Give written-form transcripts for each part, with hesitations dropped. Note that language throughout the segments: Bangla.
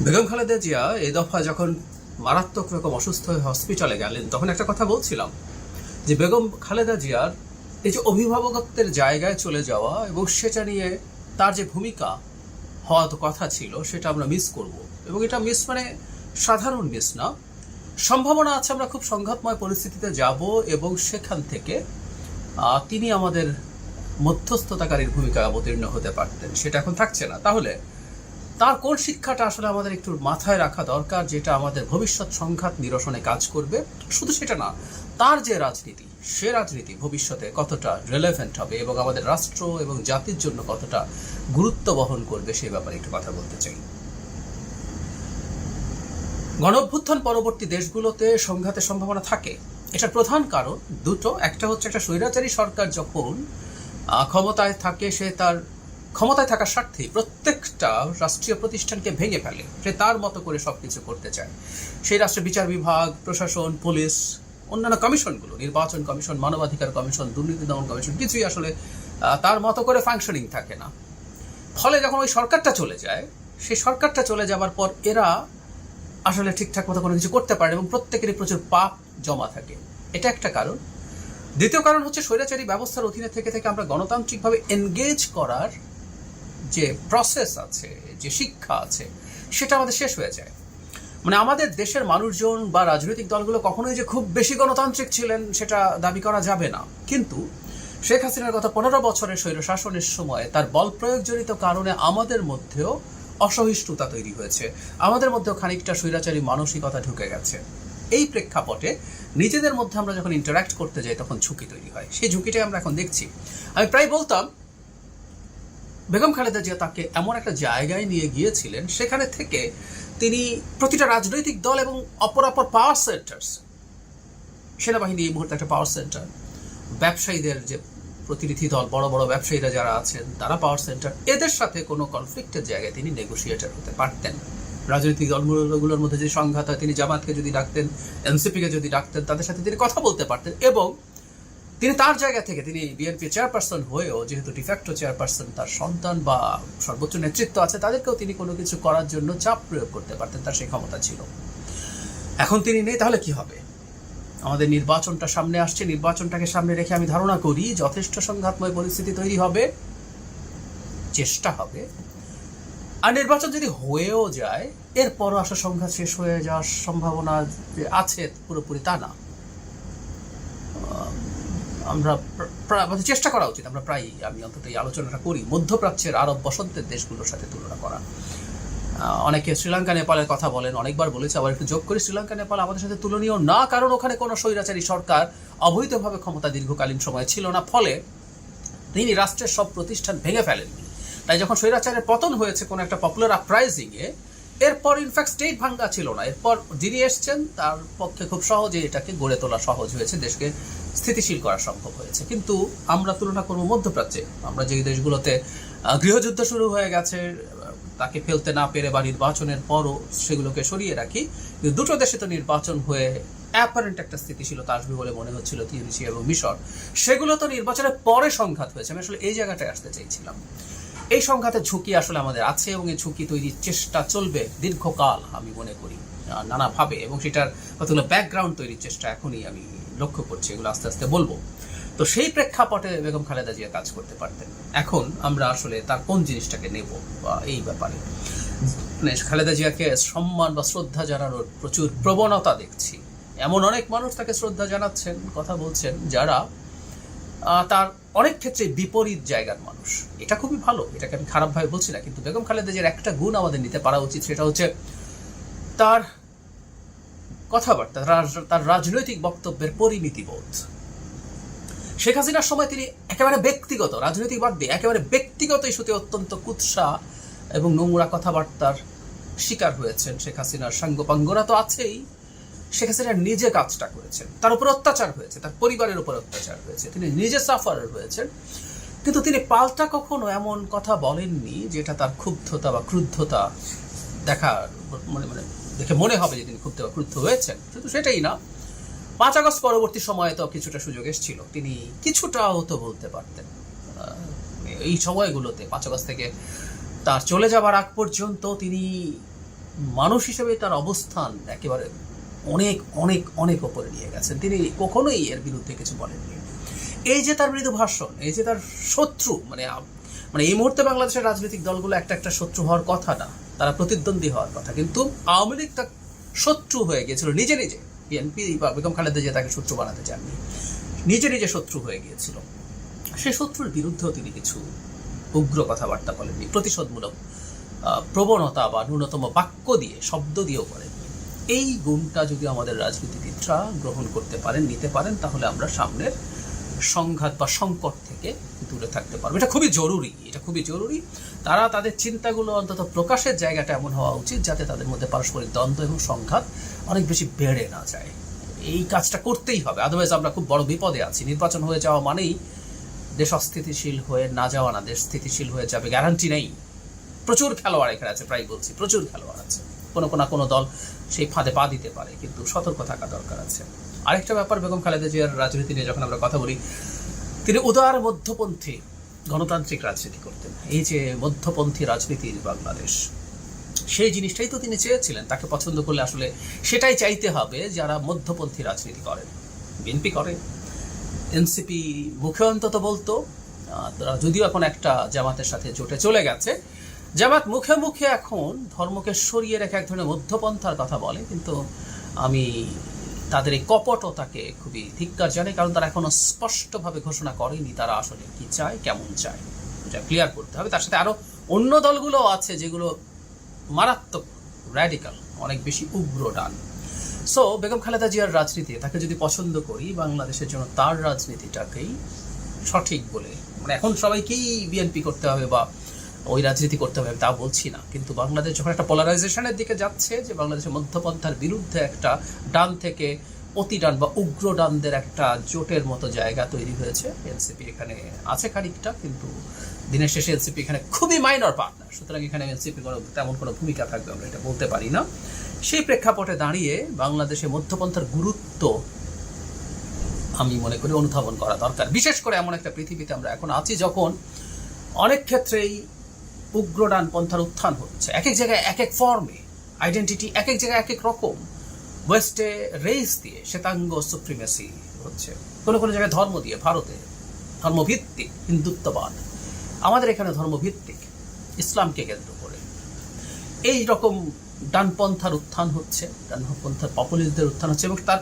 বেগম খালেদা জিয়া এই দফা যখন মারাত্মক রকম অসুস্থ হয়ে হসপিটালে গেলেন, তখন একটা কথা বলছিলাম যে বেগম খালেদা জিয়ার এই যে অভিভাবকত্বের জায়গায় চলে যাওয়া এবং সেটা নিয়ে তার যে ভূমিকা হওয়া তো কথা ছিল, সেটা আমরা মিস করব। এবং এটা মিস মানে সাধারণ মিস না, সম্ভাবনা আছে আমরা খুব সংঘাতময় পরিস্থিতিতে যাব এবং সেখান থেকে তিনি আমাদের মধ্যস্থতাকারীর ভূমিকায় অবতীর্ণ হতে পারতেন, সেটা এখন থাকছে না। তাহলে তার কোন শিক্ষাটা আসলে আমাদের একটু মাথায় রাখা দরকার, যেটা আমাদের ভবিষ্যৎ সংঘাত নিরসনে কাজ করবে? শুধু সেটা না, তার যে রাজনীতি, সে রাজনীতি ভবিষ্যতে কতটা রেলেভেন্ট হবে এবং আমাদের রাষ্ট্র এবং জাতির জন্য কতটা গুরুত্ব বহন করবে, সেই ব্যাপারে একটু কথা বলতে চাই। গণঅভ্যুত্থান পরবর্তী দেশগুলোতে সংঘাতের সম্ভাবনা থাকে। এটার প্রধান কারণ দুটো। একটা হচ্ছে একটা স্বৈরাচারী সরকার যখন ক্ষমতায় থাকে, সে তার ক্ষমতায় থাকার স্বার্থে প্রত্যেকটা রাষ্ট্রীয় প্রতিষ্ঠানকে ভেঙে ফেলে, সে তার মতো করে সবকিছু করতে চায়। সেই রাষ্ট্রের বিচার বিভাগ, প্রশাসন, পুলিশ, অন্যান্য কমিশনগুলো, নির্বাচন কমিশন, মানবাধিকার কমিশন, দুর্নীতি দমন কমিশন, কিছুই আসলে তার মতো করে ফাংশনিং থাকে না। ফলে যখন ওই সরকারটা চলে যায়, সেই সরকারটা চলে যাবার পর এরা আসলে ঠিকঠাক মতো কোনো কিছু করতে পারে এবং প্রত্যেকেরই প্রচুর পাপ জমা থাকে। এটা একটা কারণ। দ্বিতীয় কারণ হচ্ছে স্বৈরাচারী ব্যবস্থার অধীনে থেকে থেকে আমরা গণতান্ত্রিকভাবে এনগেজ করার যে প্রসেস আছে, যে শিক্ষা আছে, সেটা আমাদের শেষ হয়ে যায়। মানে আমাদের দেশের মানুষজন বা রাজনৈতিক দলগুলো কখনোই যে খুব বেশি গণতান্ত্রিক ছিলেন সেটা দাবি করা যাবে না, কিন্তু শেখ হাসিনার গত 15 বছরের স্বৈর শাসনের সময় তার বল প্রয়োগজনিত কারণে আমাদের মধ্যেও অসহিষ্ণুতা তৈরি হয়েছে, আমাদের মধ্যেও খানিকটা স্বৈরাচারী মানসিকতা ঢুকে গেছে। এই প্রেক্ষাপটে নিজেদের মধ্যে আমরা যখন ইন্টারাক্ট করতে যাই, তখন ঝুঁকি তৈরি হয়। সেই ঝুঁকিটাই আমরা এখন দেখছি। আমি প্রায় বলতাম বেগম খালেদা জিয়া তাকে এমন একটা জায়গায় নিয়ে গিয়েছিলেন, সেখানে থেকে তিনি প্রতিটা রাজনৈতিক দল এবং অপর পাওয়ার সেন্টার্স, সেনাবাহিনী এই মুহূর্তে একটা পাওয়ার সেন্টার, ব্যবসায়ীদের যে প্রতিনিধি দল, বড় বড় ব্যবসায়ীরা যারা আছেন তারা পাওয়ার সেন্টার, এদের সাথে কোনো কনফ্লিক্টের জায়গায় তিনি নেগোসিয়েটর হতে পারতেন। রাজনৈতিক দলগুলোর মধ্যে যে সংঘাত হয়, তিনি জামাতকে যদি ডাকতেন, এনসিপিকে যদি ডাকতেন, তাদের সাথে তিনি কথা বলতে পারতেন। এবং তিনি তার জায়গা থেকে, তিনি বিএনপি চেয়ারপারসন হয়েও, যেহেতু ডিফ্যাক্টো চেয়ারপারসন, তার সন্তান বা সর্বোচ্চ নেতৃত্ব আছে, তাদেরকেও তিনি কোনো কিছু করার জন্য চাপ প্রয়োগ করতে পারতেন, তার সেই ক্ষমতা ছিল। এখন তিনি নেই, তাহলে কি হবে? আমাদের নির্বাচনটা সামনে আসছে, নির্বাচনটাকে সামনে রেখে আমি ধারণা করি যথেষ্ট সংঘাতময় পরিস্থিতি তৈরি হবে, চেষ্টা হবে। আর নির্বাচন যদি হয়েও যায়, এরপরও আসলে সংঘাত শেষ হয়ে যাওয়ার সম্ভাবনা যে আছে পুরোপুরি তা না। আমরা আমাদের চেষ্টা করা উচিত, আমরা প্রায়, আমি অন্তত এই আলোচনাটা করি, মধ্যপ্রাচ্যের আরব বসন্তের দেশগুলোর সাথে তুলনা করা। অনেকে শ্রীলঙ্কা নেপালের কথা বলেন, অনেকবার বলেছে, আবার একটু যোগ করি, শ্রীলঙ্কা নেপাল আমাদের সাথে তুলনীয় না, কারণ ওখানে কোনো স্বৈরাচারী সরকার অবৈধভাবে ক্ষমতা দীর্ঘকালীন সময় ছিল না, ফলে তিনি রাষ্ট্রের সব প্রতিষ্ঠান ভেঙে ফেলেননি। তাই যখন স্বৈরাচারের পতন হয়েছে কোনো একটা পপুলার আপরাইজিংয়ে, এরপর ইনফ্যাক্ট স্টেট ভাঙ্গা ছিল না, এরপর যিনি এসছেন তার পক্ষে খুব সহজে এটাকে গড়ে তোলা সহজ হয়েছে, দেশকে স্থিতিশীল করা সম্ভব হয়েছে। কিন্তু আমরা তুলনা করবো মধ্যপ্রাচ্যে, আমরা যে দেশগুলোতে গৃহযুদ্ধ শুরু হয়ে গেছে, তাকে ফেলতে না পেরে বা নির্বাচনের পরও সেগুলোকে সরিয়ে রাখি, কিন্তু দুটো দেশে তো নির্বাচন হয়ে অ্যাপারেন্ট একটা স্থিতিশীলতা আসবে বলে মনে হচ্ছিল, তিউনিসিয়া এবং মিশর, সেগুলো তো নির্বাচনের পরে সংঘাত হয়েছে। আমি আসলে এই জায়গাটায় আসতে চাইছিলাম। এই সংঘাতের ঝুঁকি আসলে আমাদের আছে এবং এই ঝুঁকি তৈরির চেষ্টা চলবে দীর্ঘকাল, আমি মনে করি, নানাভাবে, এবং সেটার কতগুলো ব্যাকগ্রাউন্ড তৈরির চেষ্টা এখনই আমি লক্ষ্য করছি, এগুলো আস্তে আস্তে বলবো। তো সেই প্রেক্ষাপটে বেগম খালেদা জিয়া কাজ করতে পারতেন। এখন আমরা আসলে তার কোন জিনিসটাকে নেব বা এই ব্যাপারে খালেদা জিয়াকে সম্মান বা শ্রদ্ধা জানানোর প্রচুর প্রবণতা দেখছি। এমন অনেক মানুষ তাকে শ্রদ্ধা জানাচ্ছেন, কথা বলছেন, যারা তার অনেক ক্ষেত্রে বিপরীত জায়গার মানুষ। এটা খুবই ভালো, এটাকে আমি খারাপভাবে বলছি না, কিন্তু বেগম খালেদা জিয়ার একটা গুণ আমাদের নিতে পারা উচিত, সেটা হচ্ছে তার কথাবার্তা, তার রাজনৈতিক বক্তব্যের পরিণতিবোধ। শেখ হাসিনার সময় তিনি একেবারে ব্যক্তিগত, রাজনৈতিক বাদ দিয়ে একেবারে ব্যক্তিগত ইস্যুতে অত্যন্ত কুৎসা এবং নোংরা কথাবার্তার শিকার হয়েছেন। শেখ হাসিনার সাঙ্গপাঙ্গরা তো আছেই, শেখ হাসিনা নিজে কাজটা করেছেন, তার উপর অত্যাচার হয়েছে, তার পরিবারের উপর অত্যাচার হয়েছে, তিনি নিজে সাফারার হয়েছেন, কিন্তু তিনি পাল্টা কখনো এমন কথা বলেননি যেটা তার ক্ষুব্ধতা বা ক্রুদ্ধতা দেখে মনে হবে যে তিনি ক্ষুব্ধ বা ক্রুদ্ধ হয়েছেন। কিন্তু সেটাই না, 5 আগস্ট পরবর্তী সময়ে তো কিছুটা সুযোগ এসেছিল, তিনি কিছুটাও তো বলতে পারতেন। এই সময়গুলোতে 5 আগস্ট থেকে তার চলে যাবার আগ পর্যন্ত তিনি মানুষ হিসেবে তার অবস্থান একেবারে অনেক অনেক অনেক ওপরে নিয়ে গেছেন। তিনি কখনোই এর বিরুদ্ধে কিছু বলেননি। এই যে তার মৃদু ভাষণ, এই যে তার শত্রু, মানে এই মুহূর্তে বাংলাদেশের রাজনৈতিক দলগুলো একটা একটা শত্রু হওয়ার কথা না, তারা প্রতিদ্বন্দ্বী হওয়ার কথা, কিন্তু আওয়ামী লীগ তার শত্রু হয়ে গিয়েছিল নিজে নিজে। বিএনপি বা বেগম খালেদা জিয়া তাকে শত্রু বানাতে চাননি, নিজে নিজে শত্রু হয়ে গিয়েছিল। সেই শত্রুর বিরুদ্ধেও তিনি কিছু উগ্র কথাবার্তা বলেননি, প্রতিশোধমূলক প্রবণতা বা ন্যূনতম বাক্য দিয়ে, শব্দ দিয়েও বলেননি। এই গুণটা যদি আমাদের রাজনীতিবিদরা গ্রহণ করতে পারেন, নিতে পারেন, তাহলে আমরা সামনের সংঘাত বা সংকট থেকে দূরে থাকতে পারবো। এটা খুবই জরুরি, এটা খুবই জরুরি। তারা তাদের চিন্তাগুলো অন্তত প্রকাশের জায়গাটা এমন হওয়া উচিত যাতে তাদের মধ্যে পারস্পরিক দ্বন্দ্ব এবং সংঘাত অনেক বেশি বেড়ে না যায়। এই কাজটা করতেই হবে, আদারওয়াইজ আমরা খুব বড় বিপদে আছি। নির্বাচন হয়ে যাওয়া মানেই দেশ অস্থিতিশীল হয়ে না যাওয়া না, দেশ স্থিতিশীল হয়ে যাবে গ্যারান্টি নেই। প্রচুর খেলোয়াড় এখানে আছে, প্রায় বলছি প্রচুর খেলোয়াড় আছে। কোনো দল সেই ফাঁদে পা দিতে পারে, কিন্তু সতর্ক থাকা দরকার আছে। আরেকটা ব্যাপার, বেগম খালেদা জিয়ার রাজনীতি নিয়ে যখন আমরা কথা বলি, তিনি উদার মধ্যপন্থী গণতান্ত্রিক রাজনীতি করতেন। এই যে মধ্যপন্থী রাজনীতির বাংলাদেশ, সেই জিনিসটাই তো তিনি চেয়েছিলেন। তাকে পছন্দ করলে আসলে সেটাই চাইতে হবে যারা মধ্যপন্থী রাজনীতি করেন। বিএনপি করে, এনসিপি মুখে অন্তত বলতো, যদিও এখন একটা জামাতের সাথে জোটে চলে গেছে, জামাত মুখে মুখে এখন ধর্মকে সরিয়ে রেখে এক ধরনের মধ্যপন্থার কথা বলে, কিন্তু আমি তাদের এই কপটতাকে খুবই ধিক্কার জানাই, কারণ তারা এখনো স্পষ্টভাবে ঘোষণা করেনি তারা আসলে কি চায়, কেমন চায়, এটা ক্লিয়ার করতে হবে। তার সাথে আরো অন্য দলগুলো আছে যেগুলো মারাত্মক র্যাডিক্যাল, অনেক বেশি উগ্র ডান। সো বেগম খালেদা জিয়ার রাজনীতি, তাকে যদি পছন্দ করি, বাংলাদেশের জন্য তার রাজনীতিটাকেই সঠিক বলে, মানে এখন সবাইকেই বিএনপি করতে হবে বা ওই রাজনীতি করতে হবে তা বলছি না, কিন্তু বাংলাদেশ যখন একটা পোলারাইজেশনের দিকে যাচ্ছে, যে বাংলাদেশের মধ্যপন্থার বিরুদ্ধে একটা ডান থেকে অতি ডান বা উগ্র ডানদের একটা জোটের মতো জায়গা তৈরি হয়েছে। এনসিপি এখানে আছে খানিকটা, কিন্তু দিনের শেষে এনসিপি এখানে খুবই মাইনর পার্টনার, সুতরাং এখানে এনসিপি তেমন কোনো ভূমিকা থাকবে আমরা এটা বলতে পারি না। সেই প্রেক্ষাপটে দাঁড়িয়ে বাংলাদেশে মধ্যপন্থার গুরুত্ব আমি মনে করি অনুধাবন করা দরকার, বিশেষ করে এমন একটা পৃথিবীতে আমরা এখন আছি যখন অনেক ক্ষেত্রেই উগ্র ডান পন্থার উত্থান হচ্ছে, এক এক জায়গায় এক এক ফর্মে, আইডেন্টিটি এক এক জায়গায় এক এক রকম, ওয়েস্টে রেস দিয়ে শ্বেতাঙ্গ সুপ্রিমেসি হচ্ছে, কোনো জায়গায় ধর্ম দিয়ে, ভারতে ধর্মভিত্তিক হিন্দুত্ববাদ, আমাদের এখানে ধর্মভিত্তিক ইসলামকে কেন্দ্র করে এই রকম ডানপন্থার উত্থান হচ্ছে, ডানপন্থার পপুলিস্টদের উত্থান হচ্ছে, এবং তার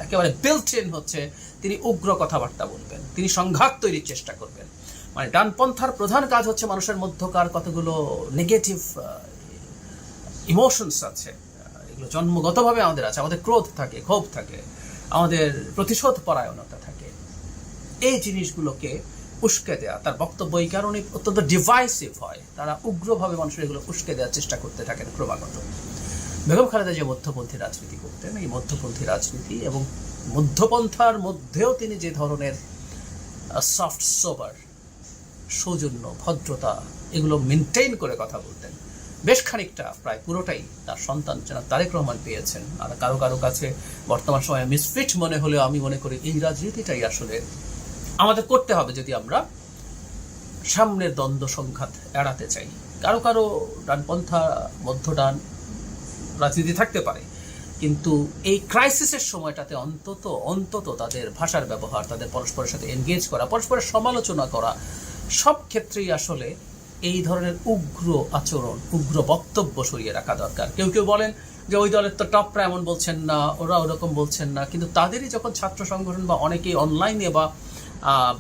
একেবারে বিল্ট ইন হচ্ছে তিনি উগ্র কথাবার্তা বলবেন, তিনি সংঘাত তৈরির চেষ্টা করবেন। মানে ডানপন্থার প্রধান কাজ হচ্ছে মানুষের মধ্যকার কতগুলো নেগেটিভ ইমোশনস আছে, এগুলো জন্মগতভাবে আমাদের আছে, আমাদের ক্রোধ থাকে, ক্ষোভ থাকে, আমাদের প্রতিশোধ পরায়ণতা থাকে, এই জিনিসগুলোকে উস্কে দেওয়া। তার বক্তব্য এই কারণে অত্যন্ত ডিভাইসিভ হয়, তারা উগ্রভাবে মানুষের এগুলো উস্কে দেওয়ার চেষ্টা করতে থাকেন ক্রমাগত। বেগম খালেদা যে মধ্যপন্থী রাজনীতি করতেন, এই মধ্যপন্থী রাজনীতি এবং মধ্যপন্থার মধ্যেও তিনি যে ধরনের সফট সোবার, সৌজন্য, ভদ্রতা, এগুলো মেনটেইন করে কথা বলতেন, বেশ খানিকটা, প্রায় পুরোটাই তার সন্তান জনাব তারেক রহমান পেয়েছেন। আর কারো কারো কাছে বর্তমান সময়ে মিসফিট মনে হলেও আমি মনে করি এই রাজনীতিটাই আসলে আমাদের করতে হবে যদি আমরা সামনের দ্বন্দ্ব সংঘাত এড়াতে চাই। কারো কারো ডানপন্থা, মধ্য ডান রাজনীতি থাকতে পারে, কিন্তু এই ক্রাইসিসের সময়টাতে অন্তত তাদের ভাষার ব্যবহার, তাদের পরস্পরের সাথে এনগেজ করা, পরস্পরের সমালোচনা করা, সব ক্ষেত্রেই আসলে এই ধরনের উগ্র আচরণ, উগ্র বক্তব্য সরিয়ে রাখা দরকার। কেউ কেউ বলেন যে ওই দলের তো টপরা এমন বলছেন না, ওরা ওরকম বলছেন না, কিন্তু তাদেরই যখন ছাত্র সংগঠন বা অনেকেই অনলাইনে বা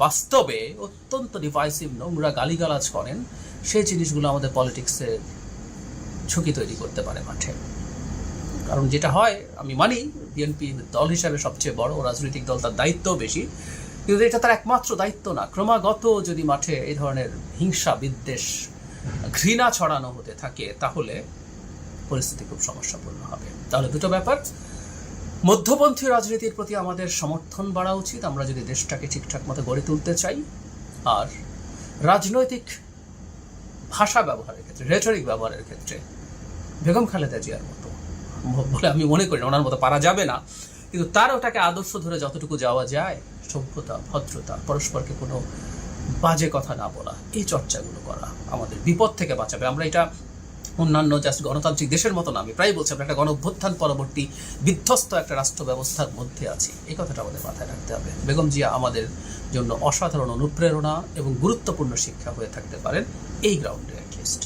বাস্তবে অত্যন্ত ডিভাইসিভ, নোংরা গালিগালাজ করেন, সেই জিনিসগুলো আমাদের পলিটিক্সের ঝুঁকি তৈরি করতে পারে মাঠে। কারণ যেটা হয়, আমি মানি বিএনপি দল হিসাবে সবচেয়ে বড় রাজনৈতিক দল, তার দায়িত্বও বেশি, কিন্তু এটা তার একমাত্র দায়িত্ব না। ক্রমাগত যদি মাঠে এই ধরনের হিংসা, বিদ্বেষ, ঘৃণা ছড়ানো হতে থাকে, তাহলে পরিস্থিতি খুব সমস্যাপূর্ণ হবে। তাহলে দুটো ব্যাপার, মধ্যপন্থী রাজনীতির প্রতি আমাদের সমর্থন বাড়া উচিত আমরা যদি দেশটাকে ঠিকঠাক মতো গড়ে তুলতে চাই, আর রাজনৈতিক ভাষা ব্যবহারের ক্ষেত্রে, রেটরিক ব্যবহারের ক্ষেত্রে বেগম খালেদা জিয়ার মতো বলে আমি মনে করি না, ওনার মতো পারা যাবে না, কিন্তু তার ওটাকে আদর্শ ধরে যতটুকু যাওয়া যায়, সভ্যতা, ভদ্রতা, পরস্পরকে কোনো বাজে কথা না বলা, এই চর্চাগুলো করা আমাদের বিপদ থেকে বাঁচাবে। আমরা এটা অন্যান্য জাস্ট গণতান্ত্রিক দেশের মতো না, আমি প্রায় বলছি আমরা একটা গণঅভ্যুত্থান পরবর্তী বিধ্বস্ত একটা রাষ্ট্র ব্যবস্থার মধ্যে আছি। এই কথাটা আমাদের মাথায় রাখতে হবে। বেগম জিয়া আমাদের জন্য অসাধারণ অনুপ্রেরণা এবং গুরুত্বপূর্ণ শিক্ষা হয়ে থাকতে পারেন এই গ্রাউন্ডে অ্যাটলিস্ট।